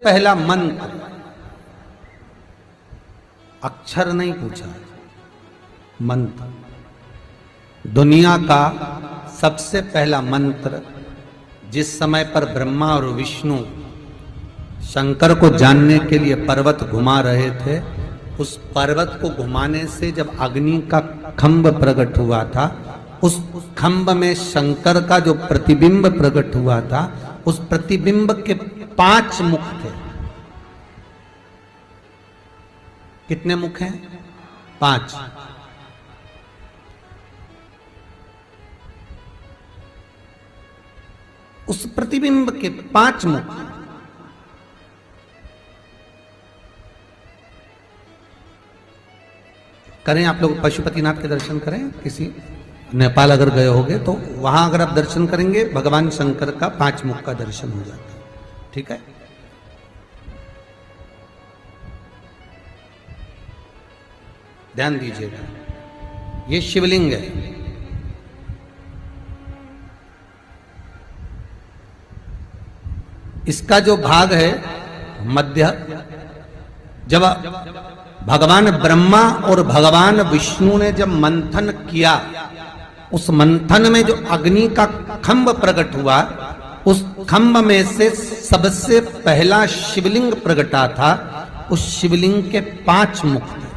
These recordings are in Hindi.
पहला मंत्र, अक्षर नहीं पूछा, मंत्र। दुनिया का सबसे पहला मंत्र जिस समय पर ब्रह्मा और विष्णु शंकर को जानने के लिए पर्वत घुमा रहे थे, उस पर्वत को घुमाने से जब अग्नि का खंभ प्रकट हुआ था, उस खंभ में शंकर का जो प्रतिबिंब प्रकट हुआ था, उस प्रतिबिंब के 5 मुख थे। कितने मुख हैं? 5। उस प्रतिबिंब के 5 मुख, करें आप लोग पशुपतिनाथ के दर्शन करें, किसी नेपाल अगर गए होंगे तो वहां अगर आप दर्शन करेंगे भगवान शंकर का 5 मुख का दर्शन हो जाता है। ठीक है, ध्यान दीजिएगा, ये शिवलिंग है। इसका जो भाग है मध्य, जब भगवान ब्रह्मा और भगवान विष्णु ने जब मंथन किया, उस मंथन में जो अग्नि का खंभ प्रकट हुआ, उस खंभ में से सबसे पहला शिवलिंग प्रकटा था। उस शिवलिंग के 5 मुख थे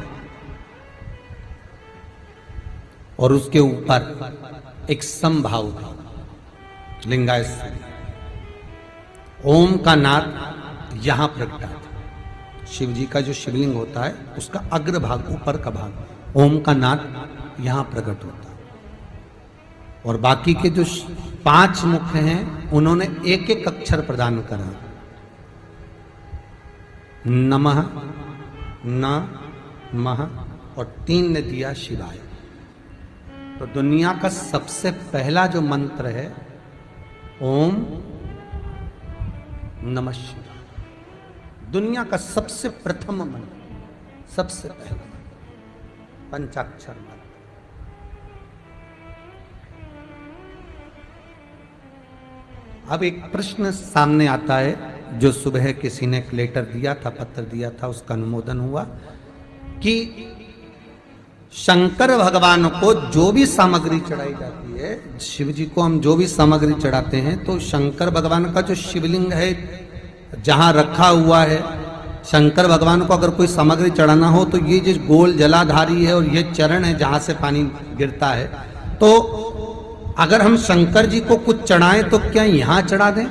और उसके ऊपर एक समभाव था, लिंगायत। ओम का नाद यहां प्रकटा था। शिव जी का जो शिवलिंग होता है उसका अग्र भाग, ऊपर का भाग, ओम का नाद यहां प्रकट होता है। और बाकी के जो 5 मुख हैं उन्होंने एक एक अक्षर प्रदान करा। नमः, न, मह और 3 ने दिया शिवाय। तो दुनिया का सबसे पहला जो मंत्र है ओम नमः शिवाय, दुनिया का सबसे प्रथम मंत्र, सबसे पहला पंचाक्षर मंत्र। अब एक प्रश्न सामने आता है, जो सुबह किसी ने एक लेटर दिया था, पत्र दिया था, उसका अनुमोदन हुआ कि शंकर भगवान को जो भी सामग्री चढ़ाई जाती है, शिव जी को हम जो भी सामग्री चढ़ाते हैं, तो शंकर भगवान का जो शिवलिंग है जहां रखा हुआ है, शंकर भगवान को अगर कोई सामग्री चढ़ाना हो तो ये जो गोल जलाधारी है और ये चरण है जहां से पानी गिरता है, तो अगर हम शंकर जी को कुछ चढ़ाएं तो क्या यहां चढ़ा दें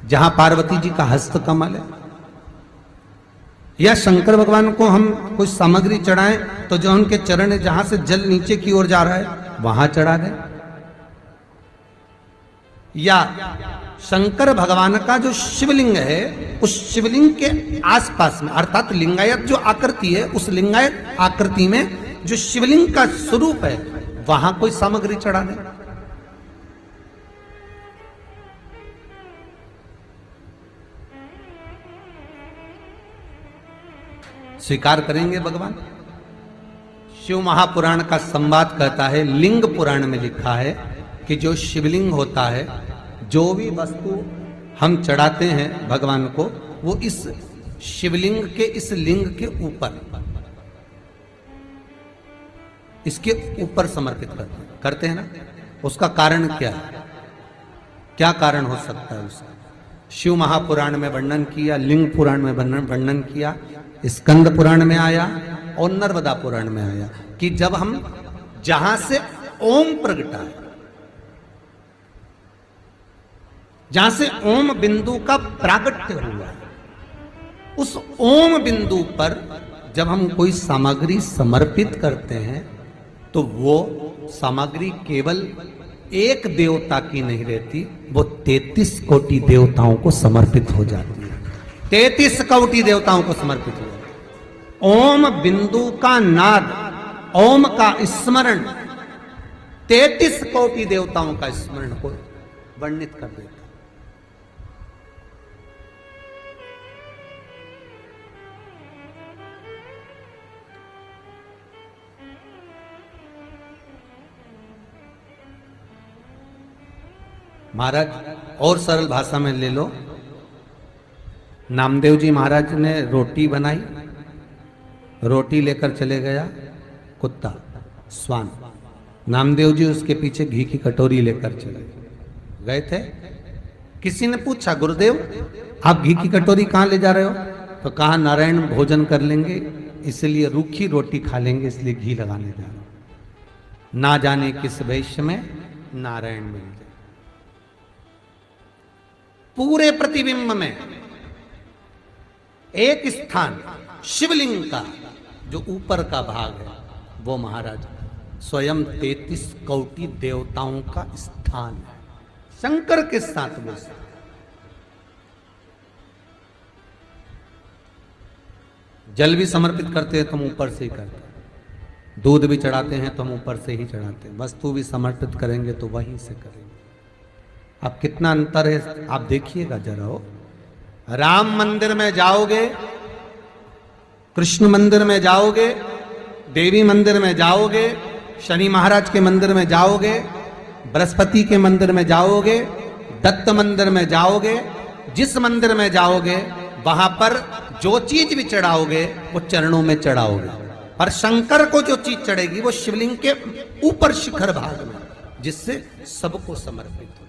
जहां पार्वती जी का हस्त कमल है, या शंकर भगवान को हम कुछ सामग्री चढ़ाएं तो जो उनके चरण है जहां से जल नीचे की ओर जा रहा है वहां चढ़ा दें, या शंकर भगवान का जो शिवलिंग है उस शिवलिंग के आसपास में, अर्थात लिंगायत जो आकृति है, उस लिंगायत आकृति में जो शिवलिंग का स्वरूप है वहां कोई सामग्री चढ़ा दें। स्वीकार करेंगे भगवान? शिव महापुराण का संवाद कहता है, लिंग पुराण में लिखा है कि जो शिवलिंग होता है, जो भी वस्तु हम चढ़ाते हैं भगवान को, वो इस शिवलिंग के, इस लिंग के ऊपर, इसके ऊपर समर्पित करते हैं ना। उसका कारण क्या है? क्या कारण हो सकता है उसका? शिव महापुराण में वर्णन किया, लिंग पुराण में वर्णन किया, स्कंद पुराण में आया और नर्मदा पुराण में आया कि जब हम जहां से ओम प्रगटा है, जहां से ओम बिंदु का प्रागट्य हुआ, उस ओम बिंदु पर जब हम कोई सामग्री समर्पित करते हैं तो वो सामग्री केवल एक देवता की नहीं रहती, वो 33 कोटि देवताओं को समर्पित हो जाती है। 33 कोटि देवताओं को समर्पित हो जाती है। ओम बिंदु का नाद, ओम का स्मरण 33 कोटि देवताओं का स्मरण को वर्णित कर देता है। महाराज और सरल भाषा में ले लो, नामदेव जी महाराज ने रोटी बनाई, रोटी लेकर चले गया कुत्ता, स्वान। नामदेव जी उसके पीछे घी की कटोरी लेकर चले गए थे। किसी ने पूछा, गुरुदेव आप घी की कटोरी कहाँ ले जा रहे हो? तो कहा नारायण भोजन कर लेंगे, इसलिए रूखी रोटी खा लेंगे, इसलिए घी लगाने जा रहा हूं। ना जाने किस वेश में नारायण मिल गए। पूरे प्रतिबिंब में एक स्थान शिवलिंग का जो ऊपर का भाग है वो महाराज स्वयं 33 कोटि देवताओं का स्थान है। शंकर के साथ वो जल भी समर्पित करते हैं तो हम ऊपर से ही करते हैं, दूध भी चढ़ाते हैं तो हम ऊपर से ही चढ़ाते हैं, वस्तु भी समर्पित करेंगे तो वहीं से करेंगे। अब कितना अंतर है आप देखिएगा जरा। हो राम मंदिर में जाओगे, कृष्ण मंदिर में जाओगे, देवी मंदिर में जाओगे, शनि महाराज के मंदिर में जाओगे, बृहस्पति के मंदिर में जाओगे, दत्त मंदिर में जाओगे, जिस मंदिर में जाओगे वहां पर जो चीज भी चढ़ाओगे वो चरणों में चढ़ाओगे, पर शंकर को जो चीज चढ़ेगी वो शिवलिंग के ऊपर शिखर भाग में, जिससे सबको समर्पित हो।